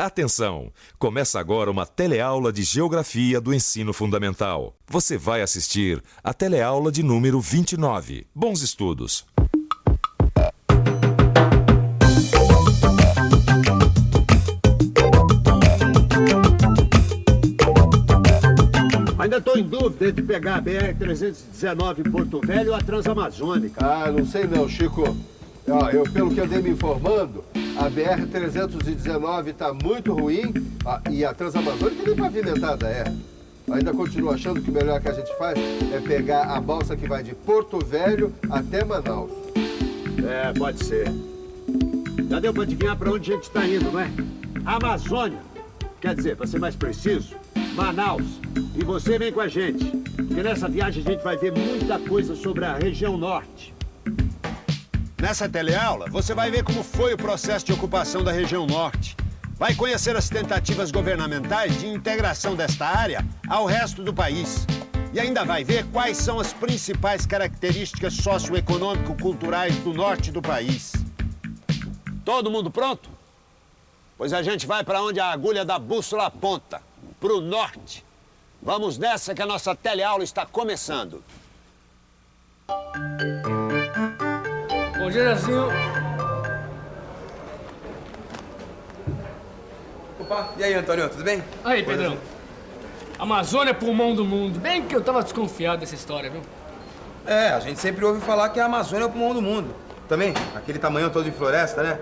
Atenção! Começa agora uma teleaula de Geografia do Ensino Fundamental. Você vai assistir a teleaula de número 29. Bons estudos! Ainda estou em dúvida entre pegar a BR-319 em Porto Velho ou a Transamazônica. Ah, não sei não, Chico. Pelo que eu andei me informando, a BR-319 está muito ruim e a Transamazônica nem pavimentada é. Ainda continuo achando que o melhor que a gente faz é pegar a balsa que vai de Porto Velho até Manaus. É, pode ser. Já deu para adivinhar para onde a gente está indo, não é? Amazônia. Quer dizer, para ser mais preciso, Manaus. E você vem com a gente, porque nessa viagem a gente vai ver muita coisa sobre a região norte. Nessa teleaula, você vai ver como foi o processo de ocupação da região norte. Vai conhecer as tentativas governamentais de integração desta área ao resto do país. E ainda vai ver quais são as principais características socioeconômico-culturais do norte do país. Todo mundo pronto? Pois a gente vai para onde a agulha da bússola aponta, para o norte. Vamos nessa que a nossa teleaula está começando. Bom dia, Jacinho. Opa, e aí, Antônio, tudo bem? Aí, Pedrão. Amazônia é pulmão do mundo. Bem que eu tava desconfiado dessa história, viu? É, a gente sempre ouve falar que a Amazônia é o pulmão do mundo. Também, aquele tamanho todo de floresta, né?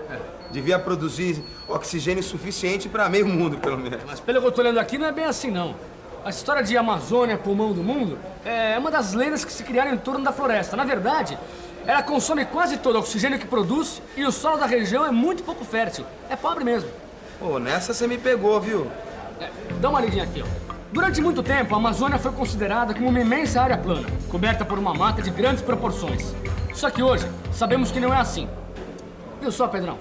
Devia produzir oxigênio suficiente para meio mundo, pelo menos. Mas pelo que eu tô olhando aqui, não é bem assim, não. A história de Amazônia, pulmão do mundo, é uma das lendas que se criaram em torno da floresta. Na verdade, ela consome quase todo o oxigênio que produz e o solo da região é muito pouco fértil. É pobre mesmo. Pô, nessa você me pegou, viu? Dá uma lidinha aqui, ó. Durante muito tempo, a Amazônia foi considerada como uma imensa área plana, coberta por uma mata de grandes proporções. Só que hoje, sabemos que não é assim. Viu só, Pedrão?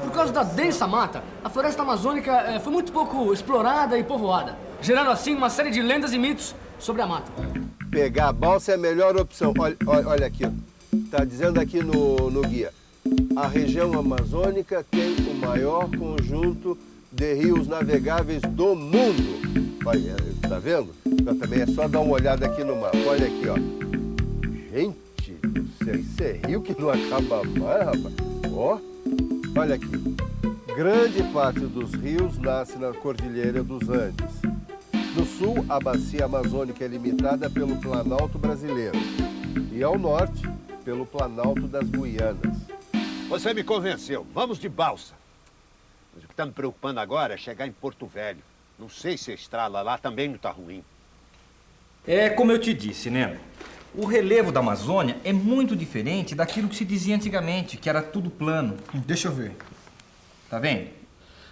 Por causa da densa mata, a floresta amazônica foi muito pouco explorada e povoada, gerando assim uma série de lendas e mitos sobre a mata. Pegar a balsa é a melhor opção. Olha aqui, ó. Tá dizendo aqui no guia. A região amazônica tem o maior conjunto de rios navegáveis do mundo. Olha, tá vendo? Então, também é só dar uma olhada aqui no mapa. Olha aqui, ó. Gente do céu, isso é rio que não acaba mais, rapaz. Ó, olha aqui. Grande parte dos rios nasce na Cordilheira dos Andes. No sul, a bacia amazônica é limitada pelo Planalto Brasileiro. E ao norte, pelo Planalto das Guianas. Você me convenceu. Vamos de balsa. Mas o que está me preocupando agora é chegar em Porto Velho. Não sei se a estrada lá também não está ruim. É como eu te disse, né? O relevo da Amazônia é muito diferente daquilo que se dizia antigamente, que era tudo plano. Deixa eu ver. Tá vendo?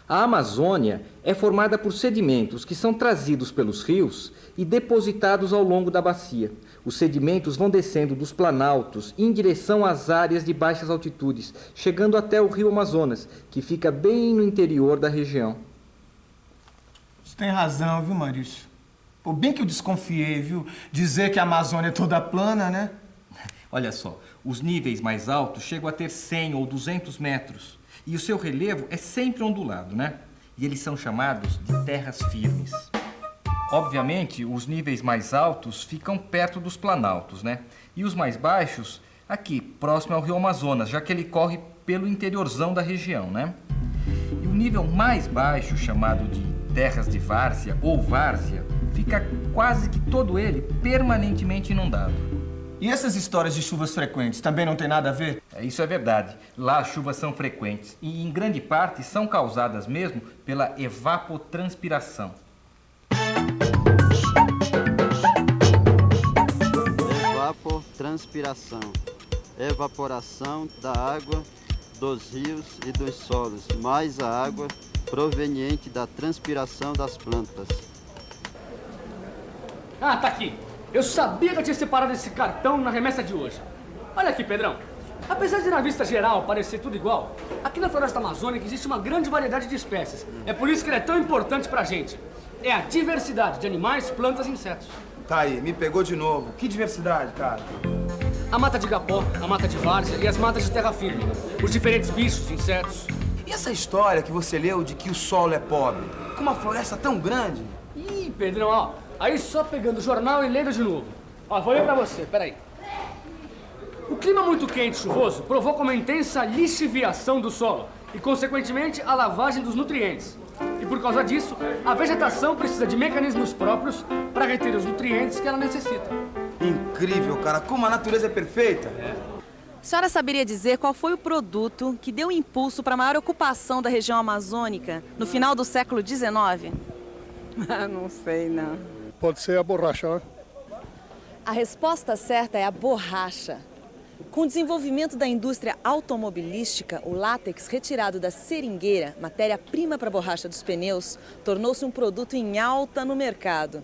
A Amazônia é formada por sedimentos que são trazidos pelos rios e depositados ao longo da bacia. Os sedimentos vão descendo dos planaltos em direção às áreas de baixas altitudes, chegando até o rio Amazonas, que fica bem no interior da região. Você tem razão, viu, Maurício? Pô, bem que eu desconfiei, viu? Dizer que a Amazônia é toda plana, né? Olha só, os níveis mais altos chegam a ter 100 ou 200 metros. E o seu relevo é sempre ondulado, né? E eles são chamados de terras firmes. Obviamente, os níveis mais altos ficam perto dos planaltos, né? E os mais baixos, aqui, próximo ao rio Amazonas, já que ele corre pelo interiorzão da região, né? E o nível mais baixo, chamado de terras de várzea ou várzea, fica quase que todo ele permanentemente inundado. E essas histórias de chuvas frequentes também não tem nada a ver? Isso é verdade. Lá as chuvas são frequentes e, em grande parte, são causadas mesmo pela evapotranspiração. Evapotranspiração. Evaporação da água dos rios e dos solos, mais a água proveniente da transpiração das plantas. Ah, tá aqui. Eu sabia que eu tinha separado esse cartão na remessa de hoje. Olha aqui, Pedrão. Apesar de na vista geral parecer tudo igual, aqui na floresta amazônica existe uma grande variedade de espécies. É por isso que ele é tão importante pra gente. É a diversidade de animais, plantas e insetos. Tá aí, me pegou de novo. Que diversidade, cara. A mata de igapó, a mata de várzea e as matas de terra firme. Os diferentes bichos, insetos. E essa história que você leu de que o solo é pobre? Com uma floresta tão grande? Ih, Pedrão, ó. Aí só pegando o jornal e lendo de novo. Ó, vou ler pra você, peraí. O clima muito quente e chuvoso provoca uma intensa lixiviação do solo e, consequentemente, a lavagem dos nutrientes. E por causa disso, a vegetação precisa de mecanismos próprios para reter os nutrientes que ela necessita. Incrível, cara. Como a natureza é perfeita. A senhora saberia dizer qual foi o produto que deu impulso para a maior ocupação da região amazônica no final do século XIX? Não sei, não. Pode ser a borracha, né? A resposta certa é a borracha. Com o desenvolvimento da indústria automobilística, o látex retirado da seringueira, matéria-prima para a borracha dos pneus, tornou-se um produto em alta no mercado.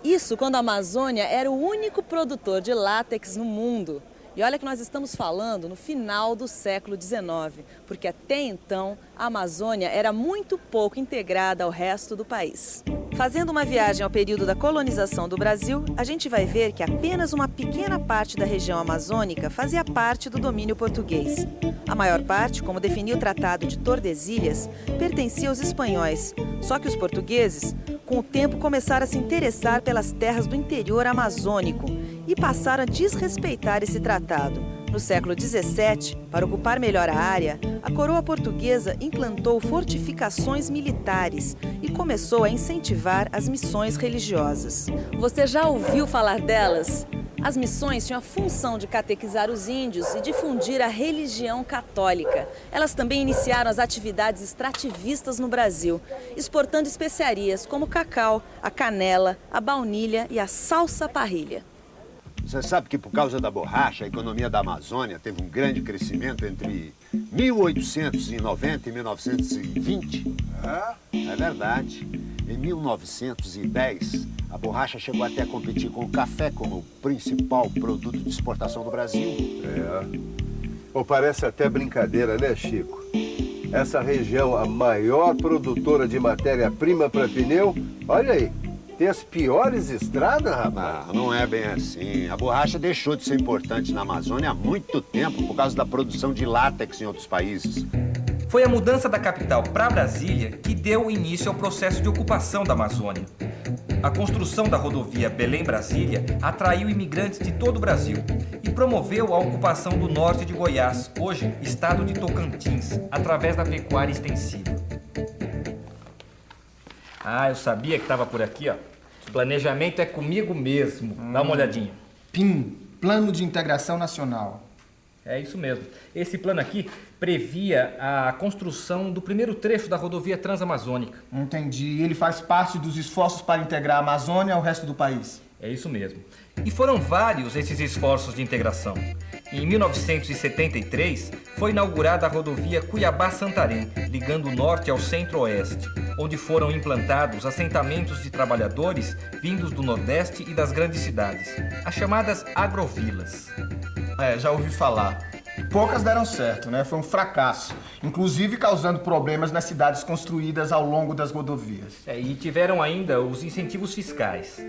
Isso quando a Amazônia era o único produtor de látex no mundo. E olha que nós estamos falando no final do século XIX, porque até então a Amazônia era muito pouco integrada ao resto do país. Fazendo uma viagem ao período da colonização do Brasil, a gente vai ver que apenas uma pequena parte da região amazônica fazia parte do domínio português. A maior parte, como definia o Tratado de Tordesilhas, pertencia aos espanhóis. Só que os portugueses, com o tempo, começaram a se interessar pelas terras do interior amazônico e passaram a desrespeitar esse tratado. No século XVII, para ocupar melhor a área, a coroa portuguesa implantou fortificações militares e começou a incentivar as missões religiosas. Você já ouviu falar delas? As missões tinham a função de catequizar os índios e difundir a religião católica. Elas também iniciaram as atividades extrativistas no Brasil, exportando especiarias como o cacau, a canela, a baunilha e a salsa parrilha. Você sabe que por causa da borracha, a economia da Amazônia teve um grande crescimento entre 1890 e 1920? É verdade. Em 1910, a borracha chegou até a competir com o café como o principal produto de exportação do Brasil. Pô, parece até brincadeira, né, Chico? Essa região, a maior produtora de matéria-prima para pneu, olha aí. Tem as piores estradas, rapaz? Não é bem assim. A borracha deixou de ser importante na Amazônia há muito tempo por causa da produção de látex em outros países. Foi a mudança da capital para Brasília que deu início ao processo de ocupação da Amazônia. A construção da rodovia Belém-Brasília atraiu imigrantes de todo o Brasil e promoveu a ocupação do norte de Goiás, hoje estado de Tocantins, através da pecuária extensiva. Ah, eu sabia que estava por aqui, ó. Planejamento é comigo mesmo. Dá uma olhadinha. PIN, Plano de Integração Nacional. É isso mesmo. Esse plano aqui previa a construção do primeiro trecho da rodovia transamazônica. Entendi. Ele faz parte dos esforços para integrar a Amazônia ao resto do país. É isso mesmo. E foram vários esses esforços de integração. Em 1973, foi inaugurada a rodovia Cuiabá-Santarém, ligando o norte ao centro-oeste, onde foram implantados assentamentos de trabalhadores vindos do Nordeste e das grandes cidades, as chamadas agrovilas. Já ouvi falar. Poucas deram certo, né? Foi um fracasso, inclusive causando problemas nas cidades construídas ao longo das rodovias. E tiveram ainda os incentivos fiscais.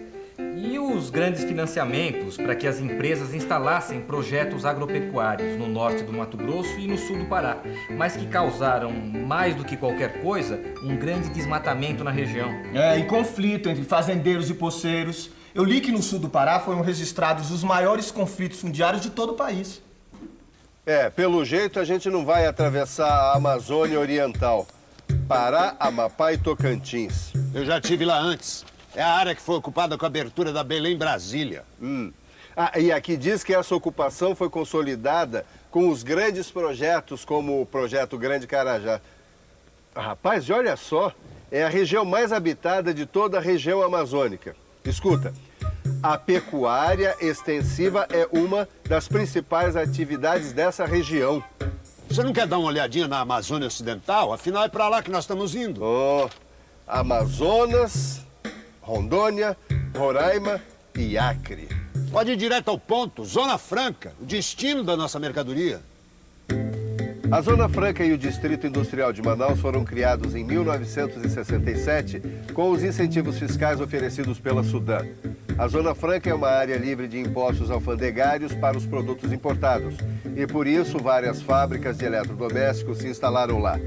E os grandes financiamentos para que as empresas instalassem projetos agropecuários no norte do Mato Grosso e no sul do Pará, mas que causaram, mais do que qualquer coisa, um grande desmatamento na região. E conflito entre fazendeiros e poceiros. Eu li que no sul do Pará foram registrados os maiores conflitos fundiários de todo o país. Pelo jeito a gente não vai atravessar a Amazônia Oriental. Pará, Amapá e Tocantins. Eu já estive lá antes. É a área que foi ocupada com a abertura da Belém-Brasília. E aqui diz que essa ocupação foi consolidada com os grandes projetos, como o projeto Grande Carajá. Rapaz, e olha só, é a região mais habitada de toda a região amazônica. Escuta, a pecuária extensiva é uma das principais atividades dessa região. Você não quer dar uma olhadinha na Amazônia Ocidental? Afinal, é pra lá que nós estamos indo. Amazonas, Rondônia, Roraima e Acre. Pode ir direto ao ponto, Zona Franca, o destino da nossa mercadoria. A Zona Franca e o Distrito Industrial de Manaus foram criados em 1967 com os incentivos fiscais oferecidos pela Sudam. A Zona Franca é uma área livre de impostos alfandegários para os produtos importados e, por isso, várias fábricas de eletrodomésticos se instalaram lá.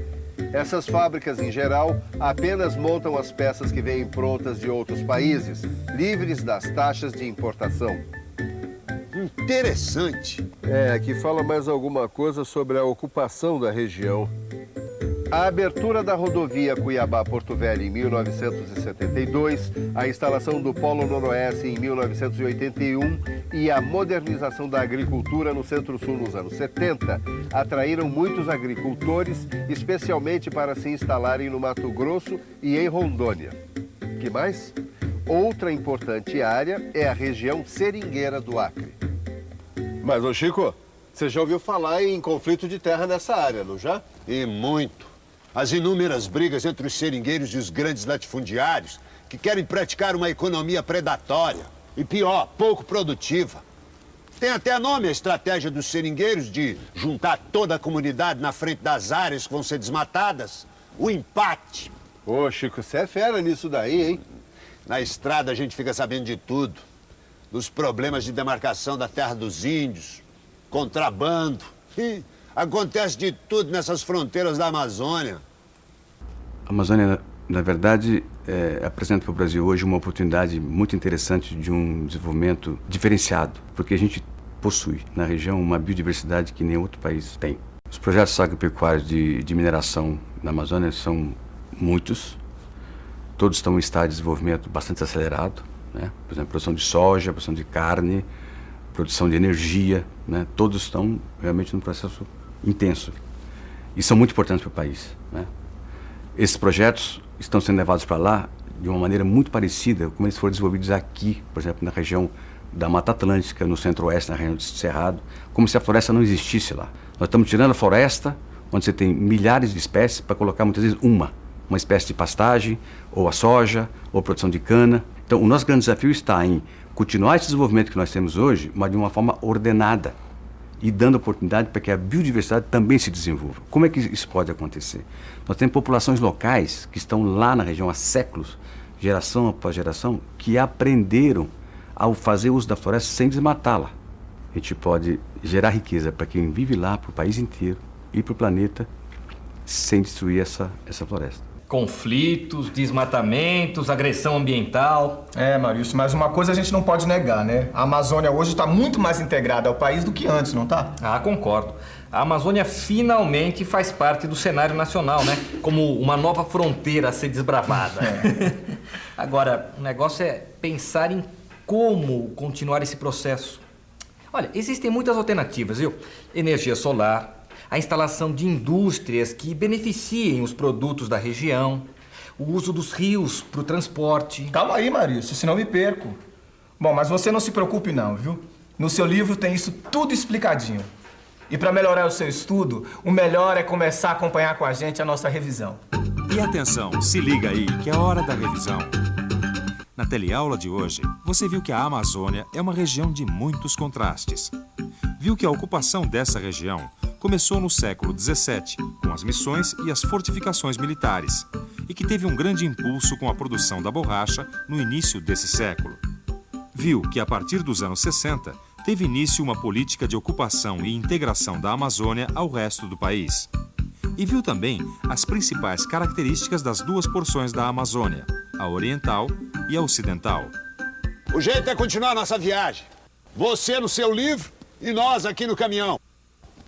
Essas fábricas, em geral, apenas montam as peças que vêm prontas de outros países, livres das taxas de importação. Interessante. Aqui fala mais alguma coisa sobre a ocupação da região. A abertura da rodovia Cuiabá-Porto Velho em 1972, a instalação do Polo Noroeste em 1981 e a modernização da agricultura no Centro-Sul nos anos 70 atraíram muitos agricultores, especialmente para se instalarem no Mato Grosso e em Rondônia. Que mais? Outra importante área é a região seringueira do Acre. Mas, ô Chico, você já ouviu falar em conflito de terra nessa área, não já? E muito. As inúmeras brigas entre os seringueiros e os grandes latifundiários que querem praticar uma economia predatória e, pior, pouco produtiva. Tem até nome a estratégia dos seringueiros de juntar toda a comunidade na frente das áreas que vão ser desmatadas. O empate. Ô, Chico, você é fera nisso daí, hein? Na estrada a gente fica sabendo de tudo. Dos problemas de demarcação da terra dos índios, contrabando. Acontece de tudo nessas fronteiras da Amazônia. A Amazônia, na verdade, apresenta para o Brasil hoje uma oportunidade muito interessante de um desenvolvimento diferenciado, porque a gente possui na região uma biodiversidade que nenhum outro país tem. Os projetos agropecuários de mineração na Amazônia são muitos, todos estão em estágio de desenvolvimento bastante acelerado, né? Por exemplo, produção de soja, produção de carne, produção de energia, né? Todos estão realmente num processo intenso e são muito importantes para o país, né? Esses projetos estão sendo levados para lá de uma maneira muito parecida como eles foram desenvolvidos aqui, por exemplo, na região da Mata Atlântica, no centro-oeste, na região do Cerrado, como se a floresta não existisse lá. Nós estamos tirando a floresta, onde você tem milhares de espécies, para colocar muitas vezes uma espécie de pastagem, ou a soja, ou produção de cana. Então, o nosso grande desafio está em continuar esse desenvolvimento que nós temos hoje, mas de uma forma ordenada e dando oportunidade para que a biodiversidade também se desenvolva. Como é que isso pode acontecer? Nós temos populações locais que estão lá na região há séculos, geração após geração, que aprenderam a fazer uso da floresta sem desmatá-la. A gente pode gerar riqueza para quem vive lá, para o país inteiro e para o planeta, sem destruir essa floresta. Conflitos, desmatamentos, agressão ambiental. Maurício, mas uma coisa a gente não pode negar, né? A Amazônia hoje está muito mais integrada ao país do que antes, não tá? Ah, concordo. A Amazônia finalmente faz parte do cenário nacional, né? Como uma nova fronteira a ser desbravada. Agora, o negócio é pensar em como continuar esse processo. Olha, existem muitas alternativas, viu? Energia solar, a instalação de indústrias que beneficiem os produtos da região, o uso dos rios para o transporte. Calma aí, Maurício, senão me perco. Bom, mas você não se preocupe não, viu? No seu livro tem isso tudo explicadinho. E para melhorar o seu estudo, o melhor é começar a acompanhar com a gente a nossa revisão. E atenção, se liga aí que é hora da revisão. Na teleaula de hoje, você viu que a Amazônia é uma região de muitos contrastes. Viu que a ocupação dessa região começou no século XVII, com as missões e as fortificações militares, e que teve um grande impulso com a produção da borracha no início desse século. Viu que a partir dos anos 60, teve início uma política de ocupação e integração da Amazônia ao resto do país. E viu também as principais características das duas porções da Amazônia, a oriental e a ocidental. O jeito é continuar nossa viagem. Você no seu livro e nós aqui no caminhão.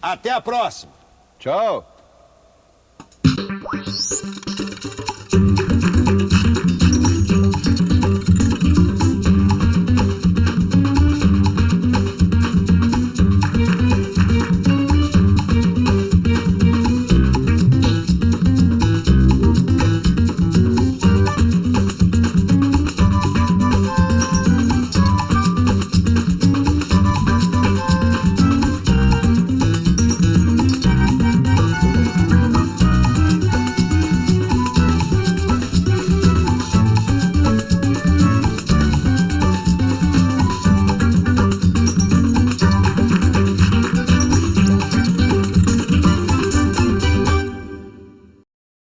Até a próxima. Tchau.